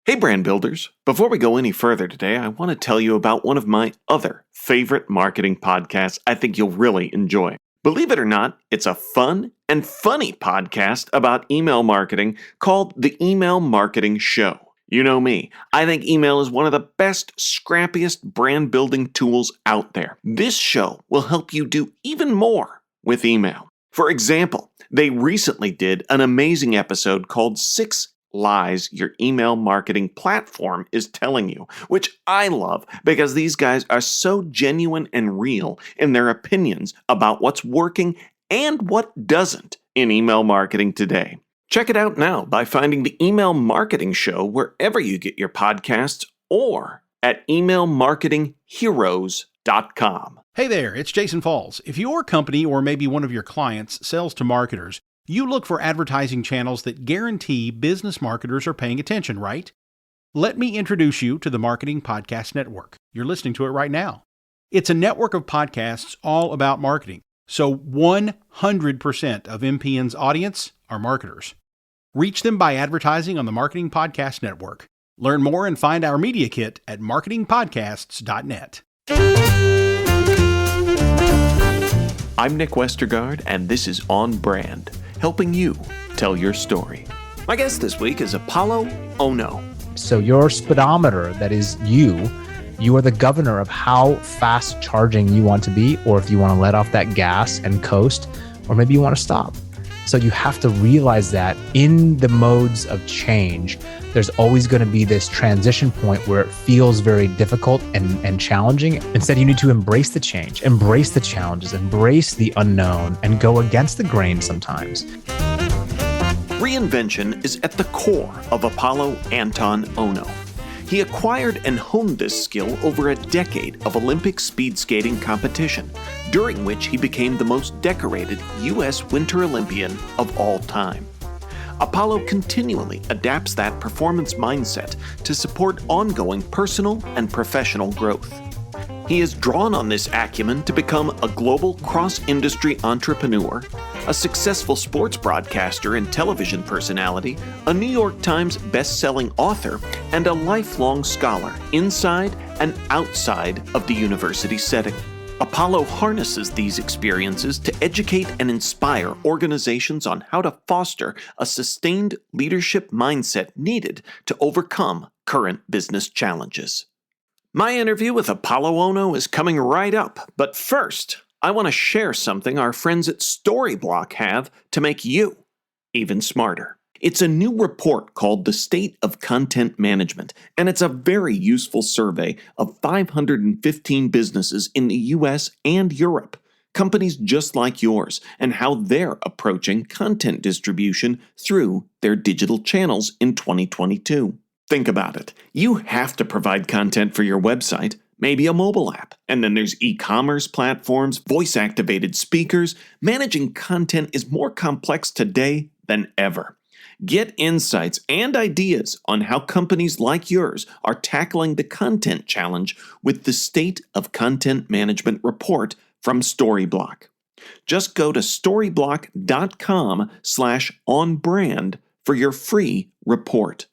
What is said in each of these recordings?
Hey brand builders, before we go any further today, I want to tell you about one of my other favorite marketing podcasts I think you'll really enjoy. Believe it or not, it's a fun and funny podcast about email marketing called The Email Marketing Show. You know me, I think email is one of the best, scrappiest brand building tools out there. This show will help you do even more with email. For example, they recently did an amazing episode called 6 Lies Your Email Marketing Platform is Telling You, which I love because these guys are so genuine and real in their opinions about what's working and what doesn't in email marketing today. Check it out now by finding the Email Marketing Show wherever you get your podcasts or at emailmarketingheroes.com. Hey there, it's Jason Falls. If your company or maybe one of your clients sells to marketers, you look for advertising channels that guarantee business marketers are paying attention, right? Let me introduce you to the Marketing Podcast Network. You're listening to it right now. It's a network of podcasts all about marketing. So 100% of MPN's audience are marketers. Reach them by advertising on the Marketing Podcast Network. Learn more and find our media kit at marketingpodcasts.net. I'm Nick Westergaard, and this is On Brand, helping you tell your story. My guest this week is Apolo Ohno. So your speedometer, that is you are the governor of how fast charging you want to be, or if you want to let off that gas and coast, or maybe you want to stop. So you have to realize that in the modes of change, there's always going to be this transition point where it feels very difficult and challenging. Instead, you need to embrace the change, embrace the challenges, embrace the unknown, and go against the grain sometimes. Reinvention is at the core of Apolo Anton Ohno. He acquired and honed this skill over a decade of Olympic speed skating competition, during which he became the most decorated US Winter Olympian of all time. Apolo continually adapts that performance mindset to support ongoing personal and professional growth. He has drawn on this acumen to become a global cross-industry entrepreneur, a successful sports broadcaster and television personality, a New York Times best-selling author, and a lifelong scholar inside and outside of the university setting. Apolo harnesses these experiences to educate and inspire organizations on how to foster a sustained leadership mindset needed to overcome current business challenges. My interview with Apolo Ohno is coming right up, but first, I want to share something our friends at Storyblock have to make you even smarter. It's a new report called The State of Content Management, and it's a very useful survey of 515 businesses in the US and Europe, companies just like yours, and how they're approaching content distribution through their digital channels in 2022. Think about it. You have to provide content for your website, maybe a mobile app, and then there's e-commerce platforms, voice-activated speakers. Managing content is more complex today than ever. Get insights and ideas on how companies like yours are tackling the content challenge with the State of Content Management report from Storyblock. Just go to storyblock.com/onbrand for your free report.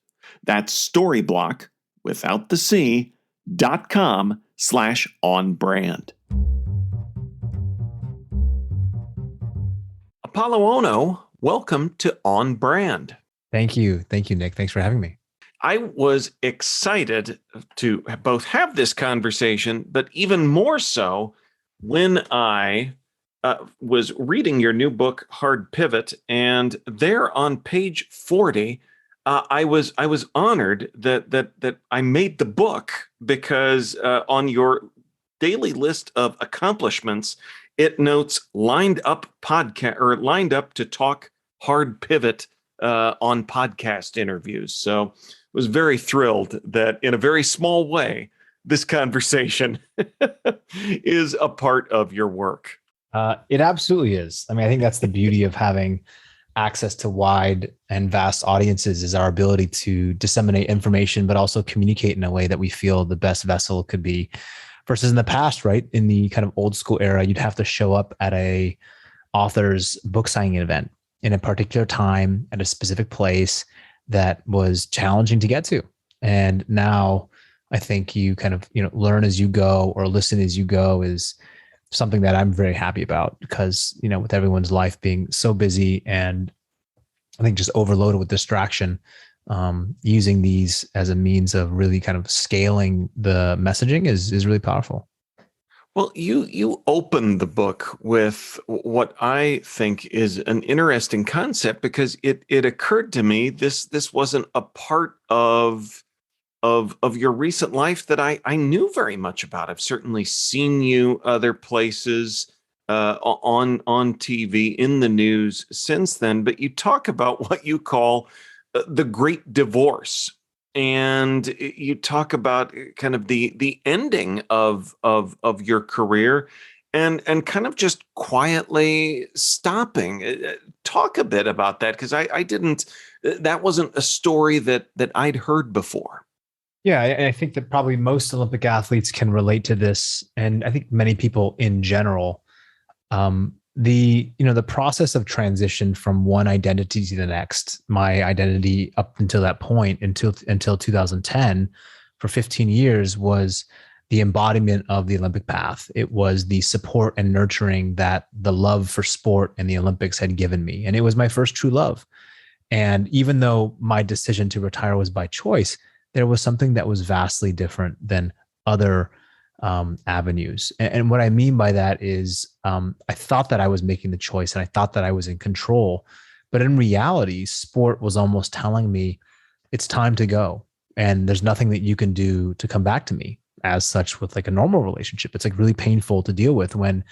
That's Storyblock, without the C, .com/onbrand. Apolo Ohno, welcome to On Brand. Thank you. Thank you, Nick. Thanks for having me. I was excited to both have this conversation, but even more so when I was reading your new book, Hard Pivot, and there on page 40, I was honored that I made the book because on your daily list of accomplishments, it notes lined up to talk hard pivot on podcast interviews. So I was very thrilled that in a very small way, this conversation is a part of your work. It absolutely is. I mean, I think that's the beauty of having access to wide and vast audiences is our ability to disseminate information, but also communicate in a way that we feel the best vessel could be versus in the past, right? In the kind of old school era, you'd have to show up at a author's book signing event in a particular time at a specific place that was challenging to get to. And now I think you kind of, learn as you go or listen as you go is something that I'm very happy about because, with everyone's life being so busy and I think just overloaded with distraction, using these as a means of really kind of scaling the messaging is really powerful. Well, you open the book with what I think is an interesting concept because it occurred to me this wasn't a part of your recent life that I knew very much about. I've certainly seen you other places on TV, in the news since then, but you talk about what you call the great divorce. And you talk about kind of the ending of your career and kind of just quietly stopping. Talk a bit about that because I didn't. That wasn't a story that I'd heard before. Yeah, I think that probably most Olympic athletes can relate to this, and I think many people in general. The process of transition from one identity to the next, my identity up until that point, until 2010, for 15 years, was the embodiment of the Olympic path. It was the support and nurturing that the love for sport and the Olympics had given me, and it was my first true love. And even though my decision to retire was by choice, there was something that was vastly different than other avenues. And what I mean by that is I thought that I was making the choice and I thought that I was in control. But in reality, sport was almost telling me it's time to go. And there's nothing that you can do to come back to me as such with like a normal relationship. It's like really painful to deal with when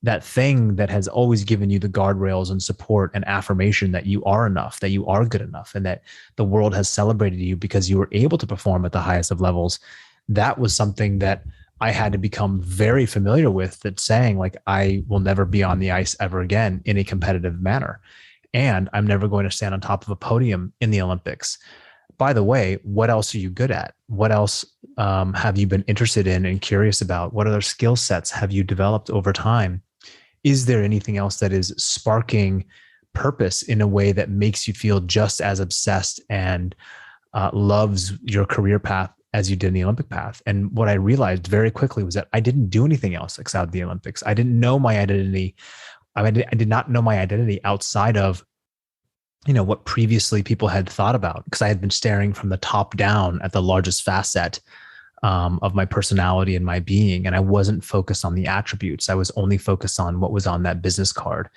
that thing that has always given you the guardrails and support and affirmation that you are enough, that you are good enough, and that the world has celebrated you because you were able to perform at the highest of levels. That was something that I had to become very familiar with, that saying like, I will never be on the ice ever again in a competitive manner. And I'm never going to stand on top of a podium in the Olympics. By the way, what else are you good at? What else have you been interested in and curious about? What other skill sets have you developed over time? Is there anything else that is sparking purpose in a way that makes you feel just as obsessed and loves your career path as you did in the Olympic path? And what I realized very quickly was that I didn't do anything else outside the Olympics. I didn't know my identity. I did not know my identity outside of, what previously people had thought about, because I had been staring from the top down at the largest facet of my personality and my being. And I wasn't focused on the attributes. I was only focused on what was on that business card.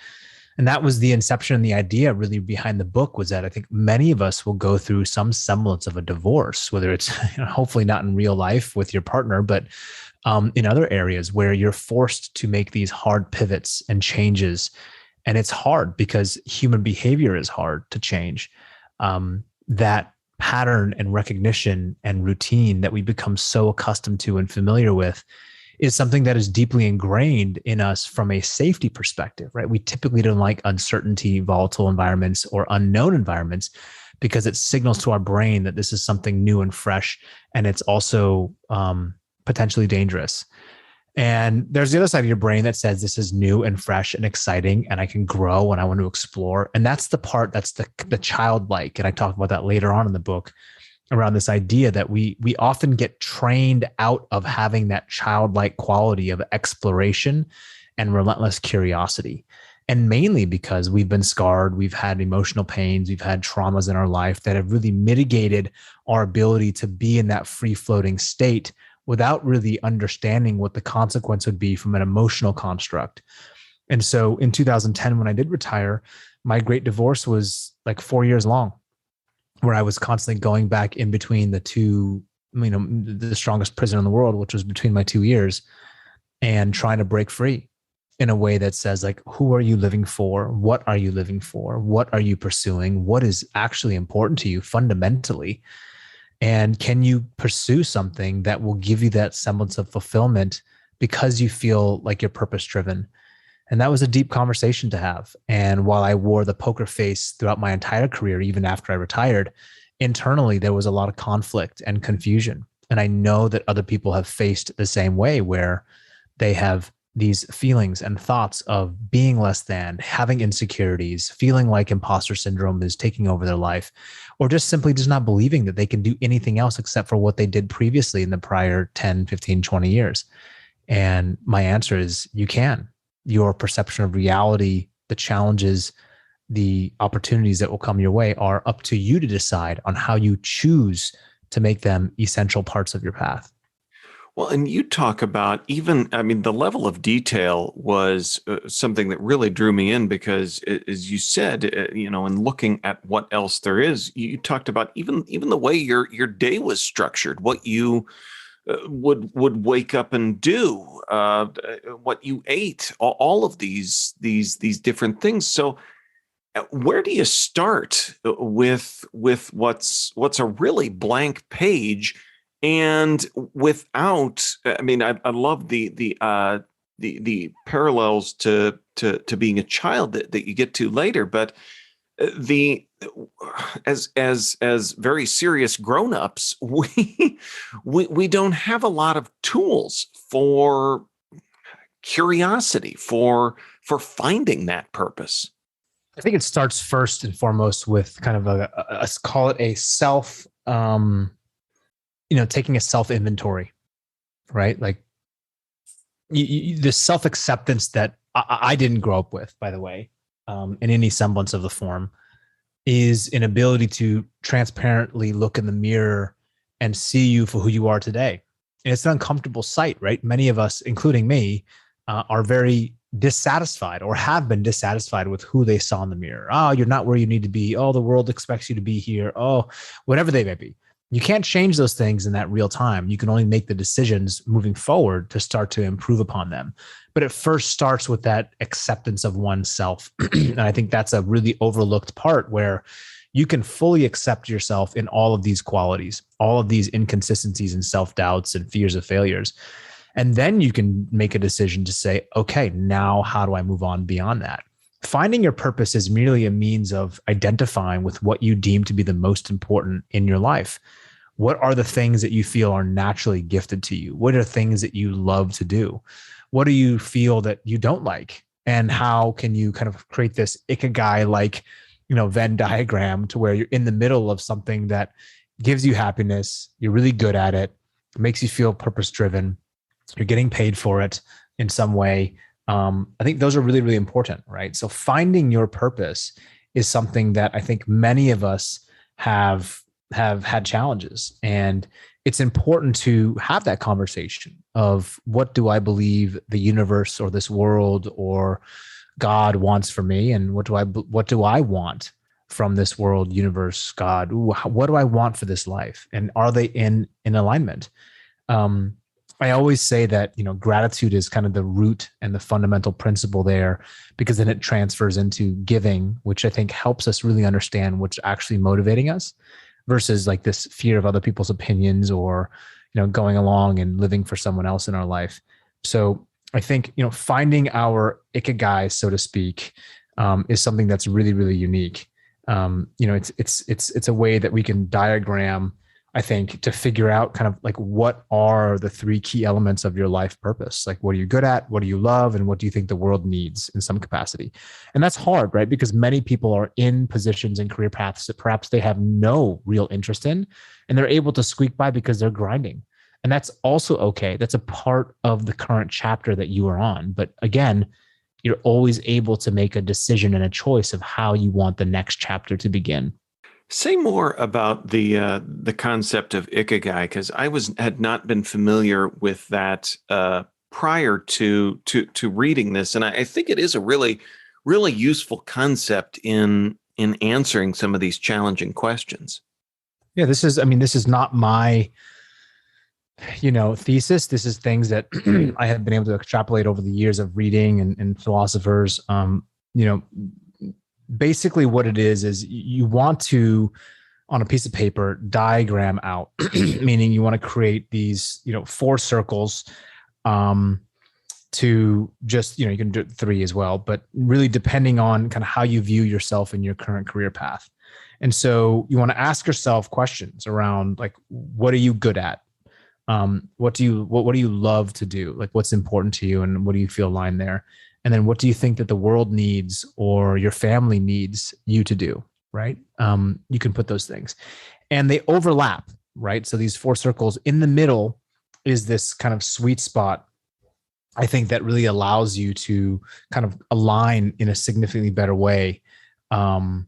And that was the inception and the idea really behind the book, was that I think many of us will go through some semblance of a divorce, whether it's hopefully not in real life with your partner, but in other areas where you're forced to make these hard pivots and changes. And it's hard because human behavior is hard to change. That pattern and recognition and routine that we become so accustomed to and familiar with is something that is deeply ingrained in us from a safety perspective, right? We typically don't like uncertainty, volatile environments, or unknown environments because it signals to our brain that this is something new and fresh, and it's also potentially dangerous. And there's the other side of your brain that says this is new and fresh and exciting, and I can grow and I want to explore. And that's the part that's the childlike. And I talk about that later on in the book, around this idea that we often get trained out of having that childlike quality of exploration and relentless curiosity. And mainly because we've been scarred, we've had emotional pains, we've had traumas in our life that have really mitigated our ability to be in that free-floating state without really understanding what the consequence would be from an emotional construct. And so in 2010, when I did retire, my great divorce was like 4 years long, where I was constantly going back in between the two, the strongest prison in the world, which was between my 2 ears, and trying to break free in a way that says like, who are you living for? What are you living for? What are you pursuing? What is actually important to you fundamentally? And can you pursue something that will give you that semblance of fulfillment because you feel like you're purpose driven? And that was a deep conversation to have. And while I wore the poker face throughout my entire career, even after I retired, internally, there was a lot of conflict and confusion. And I know that other people have faced the same way, where they have these feelings and thoughts of being less than, having insecurities, feeling like imposter syndrome is taking over their life, or just simply just not believing that they can do anything else except for what they did previously in the prior 10, 15, 20 years. And my answer is you can. Your perception of reality, the challenges, the opportunities that will come your way are up to you to decide on how you choose to make them essential parts of your path. Well, and you talk about the level of detail was something that really drew me in because, as you said, in looking at what else there is, you talked about even the way your day was structured, what you would wake up and do, what you ate, all of these different things. So, where do you start with what's a really blank page? And without, I love the parallels to being a child that you get to later, but as very serious grown-ups, we don't have a lot of tools for curiosity, for finding that purpose. I think it starts first and foremost with kind of a call it a self. Taking a self-inventory, right? Like the self-acceptance that I didn't grow up with, by the way, in any semblance of the form, is an ability to transparently look in the mirror and see you for who you are today. And it's an uncomfortable sight, right? Many of us, including me, are very dissatisfied or have been dissatisfied with who they saw in the mirror. Oh, you're not where you need to be. Oh, the world expects you to be here. Oh, whatever they may be. You can't change those things in that real time. You can only make the decisions moving forward to start to improve upon them. But it first starts with that acceptance of oneself. And I think that's a really overlooked part where you can fully accept yourself in all of these qualities, all of these inconsistencies and self-doubts and fears of failures. And then you can make a decision to say, okay, now how do I move on beyond that? Finding your purpose is merely a means of identifying with what you deem to be the most important in your life. What are the things that you feel are naturally gifted to you? What are things that you love to do? What do you feel that you don't like? And how can you kind of create this ikigai-like, Venn diagram to where you're in the middle of something that gives you happiness, you're really good at it, makes you feel purpose-driven, you're getting paid for it in some way. I think those are really, really important, right? So finding your purpose is something that I think many of us have had challenges. And it's important to have that conversation of what do I believe the universe or this world or God wants for me, and what do I want from this world, universe, God? What do I want for this life? And are they in alignment? I always say that, gratitude is kind of the root and the fundamental principle there, because then it transfers into giving, which I think helps us really understand what's actually motivating us versus like this fear of other people's opinions or, going along and living for someone else in our life. So I think, finding our ikigai, so to speak, is something that's really, really unique. It's a way that we can diagram, I think, to figure out kind of like what are the three key elements of your life purpose? Like, what are you good at? What do you love? And what do you think the world needs in some capacity? And that's hard, right? Because many people are in positions and career paths that perhaps they have no real interest in, and they're able to squeak by because they're grinding. And that's also okay. That's a part of the current chapter that you are on. But again, you're always able to make a decision and a choice of how you want the next chapter to begin. Say more about the concept of ikigai, because I had not been familiar with that prior to reading this, and I think it is a really, really useful concept in answering some of these challenging questions. Yeah, this is not my thesis. This is things that I have been able to extrapolate over the years of reading and philosophers. Basically what it is you want to, on a piece of paper, diagram out, meaning you want to create these, 4 circles, to just, you can do 3 as well, but really depending on kind of how you view yourself in your current career path. And so you want to ask yourself questions around like, what are you good at? What do you love to do? Like, what's important to you, and what do you feel aligned there? And then what do you think that the world needs or your family needs you to do? Right? You can put those things, and they overlap. Right? So these 4 circles in the middle is this kind of sweet spot, I think, that really allows you to kind of align in a significantly better way, in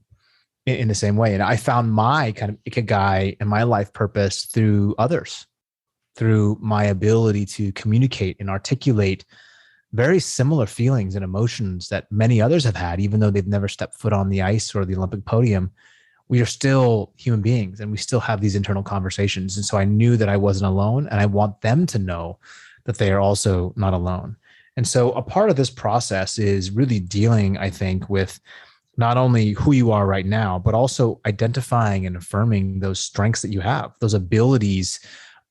the same way. And I found my kind of ikigai and my life purpose through others, through my ability to communicate and articulate very similar feelings and emotions that many others have had, even though they've never stepped foot on the ice or the Olympic podium. We are still human beings, and we still have these internal conversations. And so I knew that I wasn't alone, and I want them to know that they are also not alone. And so a part of this process is really dealing, I think, with not only who you are right now, but also identifying and affirming those strengths that you have. Those abilities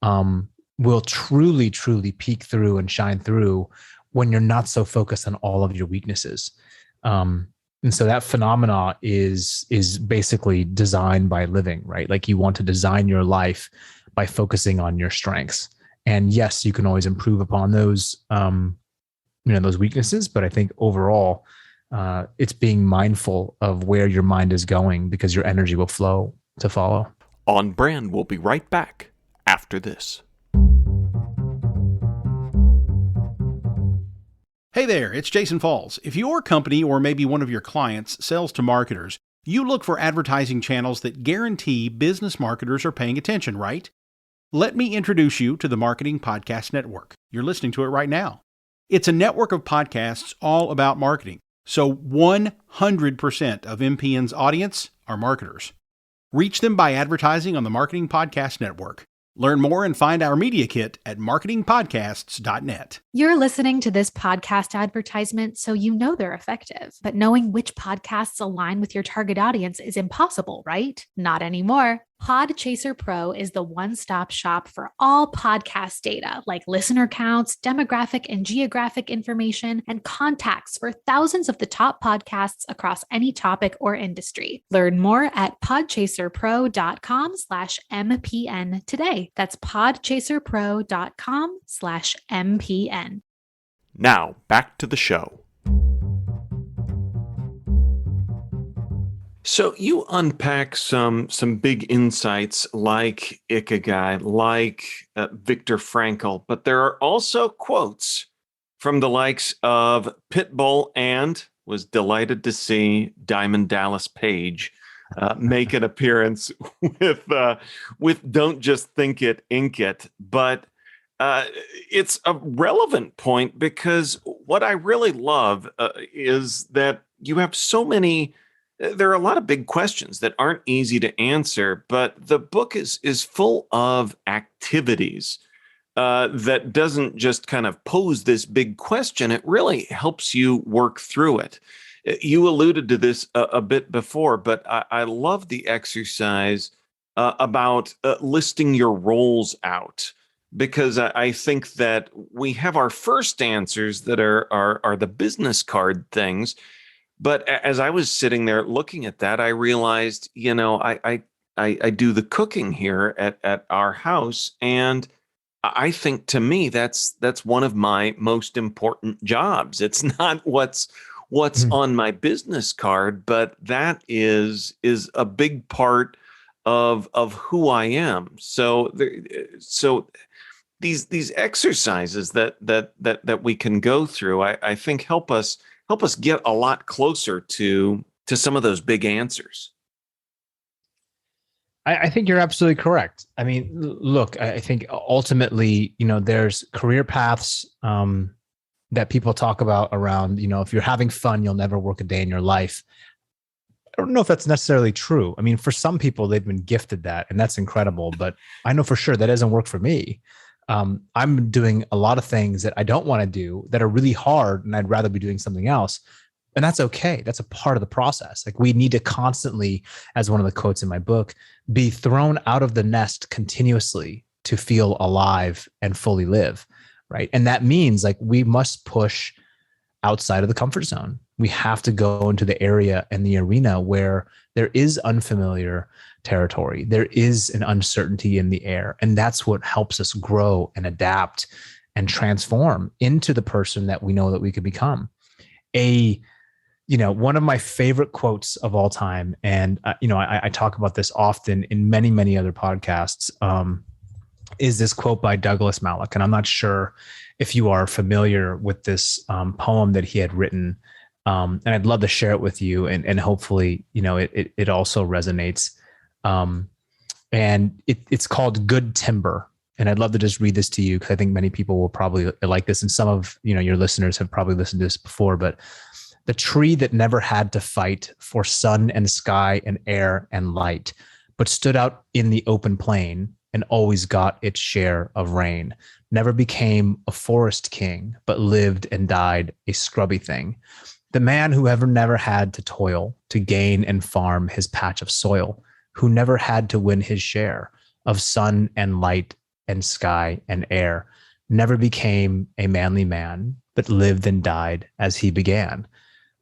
will truly, truly peek through and shine through when you're not so focused on all of your weaknesses. And so that phenomena is basically designed by living, right? Like, you want to design your life by focusing on your strengths. And yes, you can always improve upon those, those weaknesses. But I think overall, it's being mindful of where your mind is going, because your energy will flow to follow. On Brand will be right back after this. Hey there, it's Jason Falls. If your company or maybe one of your clients sells to marketers, you look for advertising channels that guarantee business marketers are paying attention, right? Let me introduce you to the Marketing Podcast Network. You're listening to it right now. It's a network of podcasts all about marketing. So 100% of MPN's audience are marketers. Reach them by advertising on the Marketing Podcast Network. Learn more and find our media kit at marketingpodcasts.net. You're listening to this podcast advertisement, so you know they're effective. But knowing which podcasts align with your target audience is impossible, right? Not anymore. Podchaser Pro is the one-stop shop for all podcast data, like listener counts, demographic and geographic information, and contacts for thousands of the top podcasts across any topic or industry. Learn more at podchaserpro.com/MPN today. That's podchaserpro.com/MPN. Now, back to the show. So you unpack some big insights like Ikigai, like Viktor Frankl, but there are also quotes from the likes of Pitbull, and was delighted to see Diamond Dallas Page make an appearance with "Don't just think it, ink it." But it's a relevant point, because what I really love is that you have so many. There are a lot of big questions that aren't easy to answer, but the book is full of activities that doesn't just kind of pose this big question. It really helps you work through it. You alluded to this a bit before, but I love the exercise about listing your roles out, because I think that we have our first answers that are the business card things. But as I was sitting there looking at that, I realized, I do the cooking here at our house, and I think, to me, that's one of my most important jobs. It's not what's on my business card, but that is a big part of who I am. So these exercises that we can go through, I think help us get a lot closer to some of those big answers. I think you're absolutely correct. I mean, look, I think ultimately, there's career paths that people talk about around, if you're having fun, you'll never work a day in your life. I don't know if that's necessarily true. I mean, for some people, they've been gifted that, and that's incredible. But I know for sure that doesn't work for me. I'm doing a lot of things that I don't want to do that are really hard, and I'd rather be doing something else. And that's okay. That's a part of the process. Like, we need to constantly, as one of the quotes in my book, be thrown out of the nest continuously to feel alive and fully live. Right. And that means, like, we must push outside of the comfort zone. We have to go into the area and the arena where there is unfamiliar territory. There is an uncertainty in the air. And that's what helps us grow and adapt and transform into the person that we know that we could become. One of my favorite quotes of all time, and I talk about this often in many, many other podcasts, is this quote by Douglas Malloch. And I'm not sure if you are familiar with this poem that he had written. And I'd love to share it with you, and hopefully, it also resonates. And it's called Good Timber. And I'd love to just read this to you, because I think many people will probably like this. And some of your listeners have probably listened to this before. But the tree that never had to fight for sun and sky and air and light, but stood out in the open plain and always got its share of rain, never became a forest king, but lived and died a scrubby thing. The man who never had to toil to gain and farm his patch of soil, who never had to win his share of sun and light and sky and air, never became a manly man, but lived and died as he began.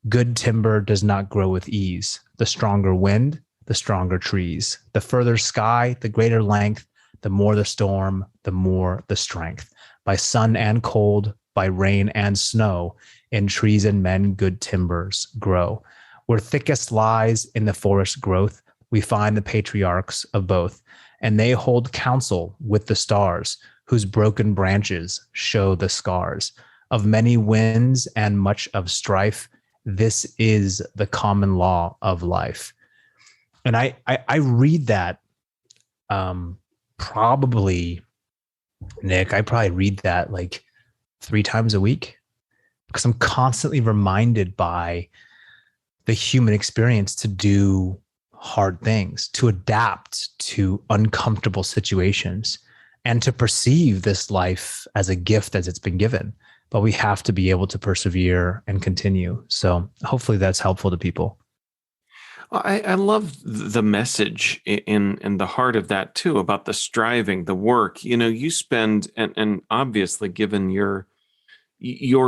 Good timber does not grow with ease. The stronger wind, the stronger trees. The further sky, the greater length. The more the storm, the more the strength. By sun and cold, by rain and snow, in trees and men good timbers grow. Where thickest lies in the forest growth, we find the patriarchs of both, and they hold counsel with the stars, whose broken branches show the scars of many winds and much of strife. This is the common law of life. And I read that probably, Nick, I probably read that like 3 times a week, because I'm constantly reminded by the human experience to do hard things, to adapt to uncomfortable situations, and to perceive this life as a gift as it's been given. But we have to be able to persevere and continue. So hopefully that's helpful to people. I love the message in the heart of that too, about the striving, the work. You spend, and obviously given your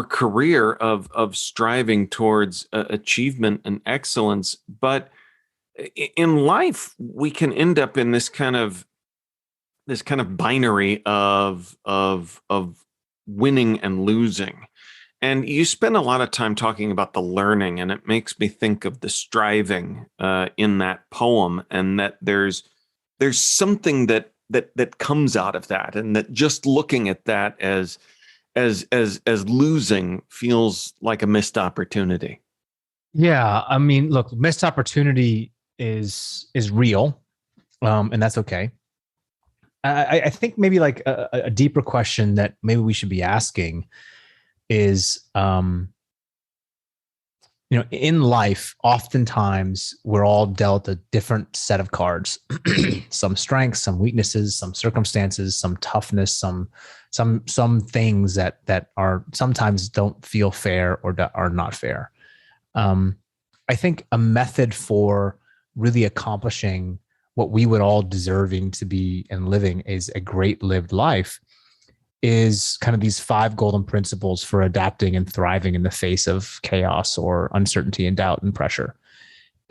career of striving towards achievement and excellence, but in life we can end up in this kind of binary of winning and losing. And you spend a lot of time talking about the learning, and it makes me think of the striving in that poem, and that there's something that comes out of that, and that just looking at that as losing feels like a missed opportunity. Yeah, I mean, look, missed opportunity is real, and that's okay. I think maybe like a deeper question that maybe we should be asking is, in life, oftentimes we're all dealt a different set of cards, some strengths, some weaknesses, some circumstances, some toughness, some things that are sometimes don't feel fair or are not fair. I think a method for really accomplishing what we would all deserving to be and living is a great lived life is kind of these 5 golden principles for adapting and thriving in the face of chaos or uncertainty and doubt and pressure.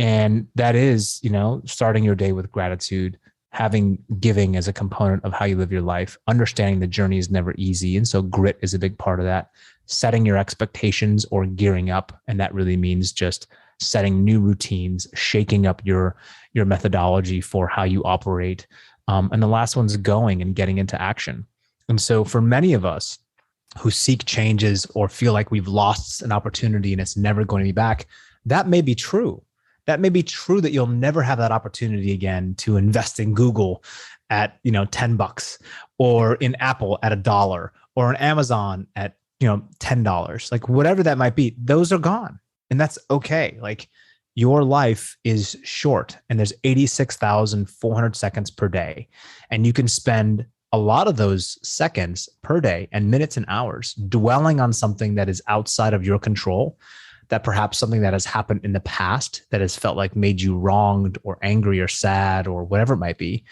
And that is, starting your day with gratitude, having giving as a component of how you live your life, understanding the journey is never easy. And so grit is a big part of that. Setting your expectations or gearing up. And that really means just setting new routines, shaking up your methodology for how you operate. And the last one's going and getting into action. And so for many of us who seek changes or feel like we've lost an opportunity and it's never going to be back, that may be true. That may be true that you'll never have that opportunity again to invest in Google at, $10, or in Apple at $1, or in Amazon at, $10. Like whatever that might be, those are gone. And that's okay. Like your life is short, and there's 86,400 seconds per day. And you can spend a lot of those seconds per day and minutes and hours dwelling on something that is outside of your control, that perhaps something that has happened in the past that has felt like made you wronged or angry or sad or whatever it might be.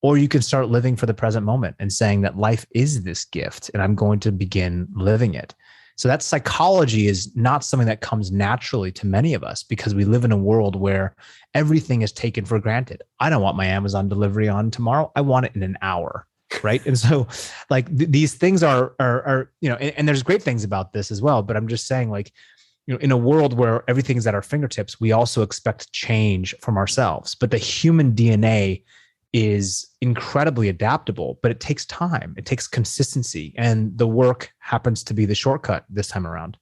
Or you can start living for the present moment and saying that life is this gift and I'm going to begin living it. So that psychology is not something that comes naturally to many of us because we live in a world where everything is taken for granted. I don't want my Amazon delivery on tomorrow. I want it in an hour. Right. And so like these things are, and there's great things about this as well. But I'm just saying, like, in a world where everything is at our fingertips, we also expect change from ourselves. But the human DNA is incredibly adaptable, but it takes time. It takes consistency, and the work happens to be the shortcut this time around.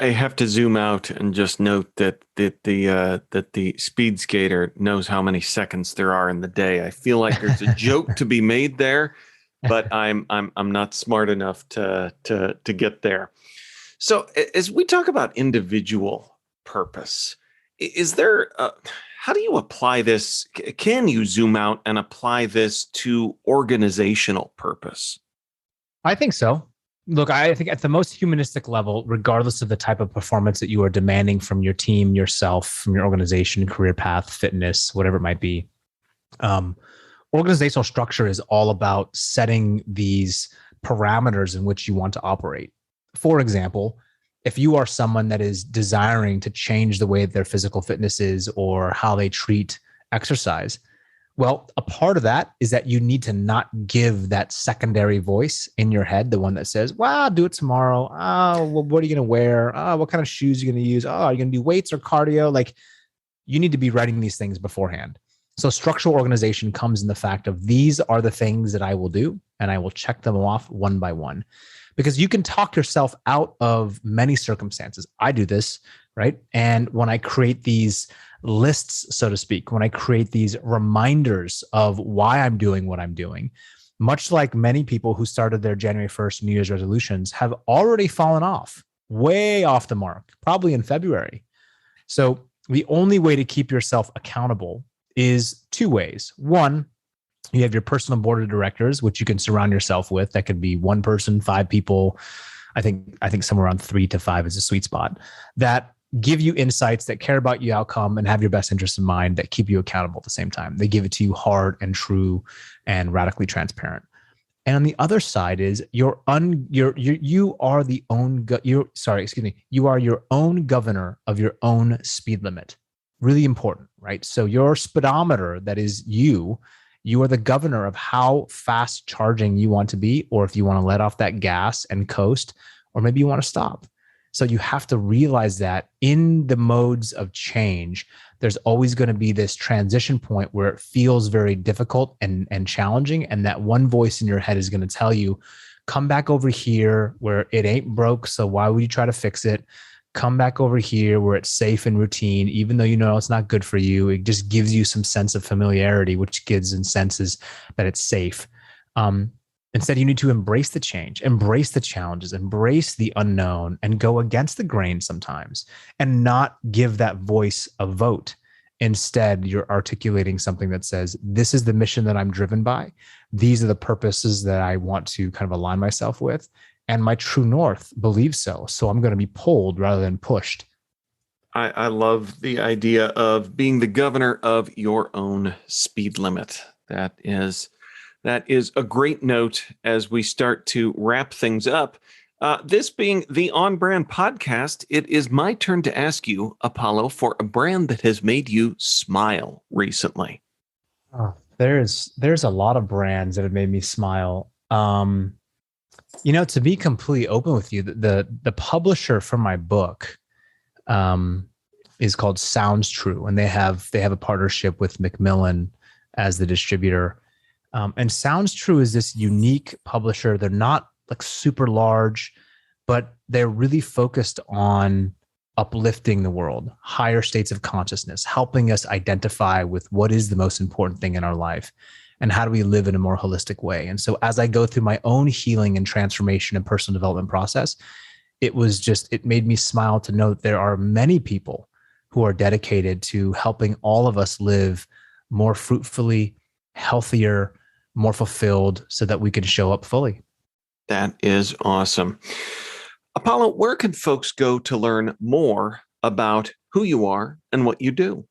I have to zoom out and just note that the speed skater knows how many seconds there are in the day. I feel like there's a joke to be made there, but I'm not smart enough to get there. So as we talk about individual purpose, is there how do you apply this? Can you zoom out and apply this to organizational purpose? I think so. Look, I think at the most humanistic level, regardless of the type of performance that you are demanding from your team, yourself, from your organization, career path, fitness, whatever it might be, organizational structure is all about setting these parameters in which you want to operate. For example, if you are someone that is desiring to change the way their physical fitness is or how they treat exercise, well, a part of that is that you need to not give that secondary voice in your head, the one that says, well, I'll do it tomorrow. Oh, well, what are you going to wear? Oh, what kind of shoes are you going to use? Oh, are you going to do weights or cardio? Like, you need to be writing these things beforehand. So structural organization comes in the fact of these are the things that I will do, and I will check them off one by one. Because you can talk yourself out of many circumstances. I do this, right? And when I create these lists, so to speak, when I create these reminders of why I'm doing what I'm doing, much like many people who started their January 1st New Year's resolutions have already fallen off, way off the mark, probably in February. So the only way to keep yourself accountable is two ways. One, you have your personal board of directors, which you can surround yourself with. That could be one person, 5 people. I think somewhere around 3 to 5 is a sweet spot, that give you insights, that care about your outcome and have your best interest in mind, that keep you accountable at the same time. They give it to you hard and true and radically transparent. And on the other side is you are your own governor of your own speed limit. Really important, right? So your speedometer, that is you are the governor of how fast charging you want to be, or if you want to let off that gas and coast, or maybe you want to stop. So you have to realize that in the modes of change, there's always going to be this transition point where it feels very difficult and challenging. And that one voice in your head is going to tell you, come back over here where it ain't broke. So why would you try to fix it? Come back over here where it's safe and routine, even though you know it's not good for you. It just gives you some sense of familiarity, which gives and senses that it's safe. Instead, you need to embrace the change, embrace the challenges, embrace the unknown, and go against the grain sometimes, and not give that voice a vote. Instead, you're articulating something that says, this is the mission that I'm driven by. These are the purposes that I want to kind of align myself with. And my true north believes so. So I'm going to be pulled rather than pushed. I love the idea of being the governor of your own speed limit. That is a great note as we start to wrap things up. This being the On Brand podcast, it is my turn to ask you, Apolo, for a brand that has made you smile recently. Oh, there's a lot of brands that have made me smile. To be completely open with you, the publisher for my book is called Sounds True, and they have a partnership with Macmillan as the distributor. And Sounds True is this unique publisher. They're not like super large, but they're really focused on uplifting the world, higher states of consciousness, helping us identify with what is the most important thing in our life and how do we live in a more holistic way. And so as I go through my own healing and transformation and personal development process, it made me smile to know that there are many people who are dedicated to helping all of us live more fruitfully, healthier, more fulfilled, so that we can show up fully. That is awesome. Apolo, where can folks go to learn more about who you are and what you do?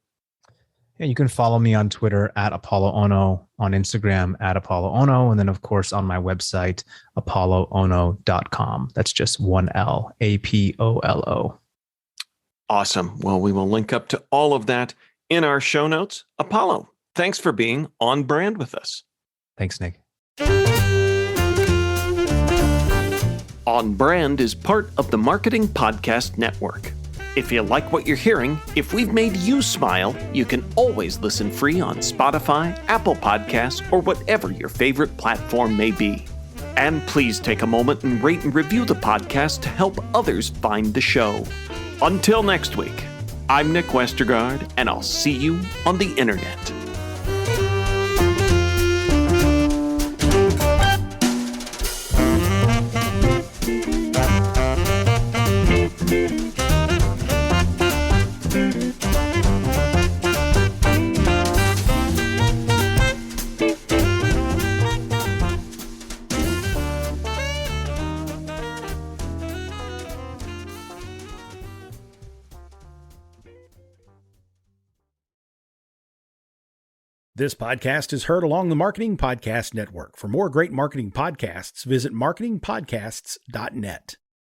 Yeah, you can follow me on Twitter at Apolo Ohno, on Instagram at Apolo Ohno, and then, of course, on my website, apoloohno.com. That's just one L, Apolo. Awesome. Well, we will link up to all of that in our show notes. Apolo, thanks for being on brand with us. Thanks, Nick. On Brand is part of the Marketing Podcast Network. If you like what you're hearing, if we've made you smile, you can always listen free on Spotify, Apple Podcasts, or whatever your favorite platform may be. And please take a moment and rate and review the podcast to help others find the show. Until next week, I'm Nick Westergaard, and I'll see you on the internet. This podcast is heard along the Marketing Podcast Network. For more great marketing podcasts, visit marketingpodcasts.net.